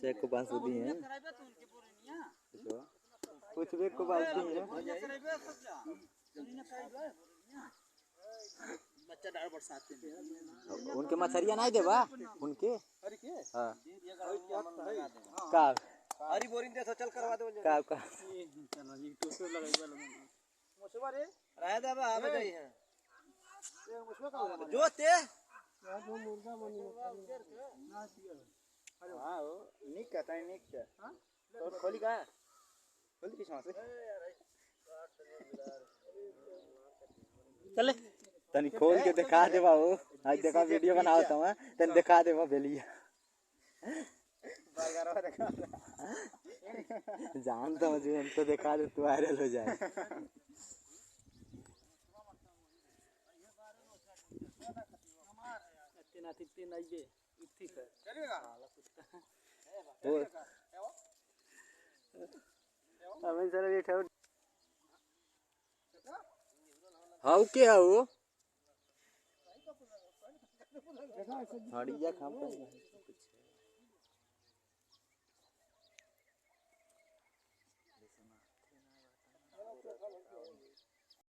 check को बांस दी है कुछ भी को बांस दी है बच्चा डाल बरसात में उनके मछरिया नहीं देबा उनके हां का हरी बोरिंग दे तो चल करवा दे का चलो जी टोपे लगाइबा मुसवा रे रह दे आ बजाई है ये मुसवा का जो ते जो मुर्गा बनी ना अरे हां ओ निक कहता है निक हां तो खोली का खोली की सांस चले तनी खोल के दिखा देबा हो आज देखा वीडियो बनावत हूं तनी दिखा देबा बेलिया बर्गर दिखा जान तो मुझे हमको दिखा दे तू वायरल हो जाए इतना तीन आइए इतनी है चलेगा वो हमें सर ये ठेव हाउ के हाउ हड़िया खाम पर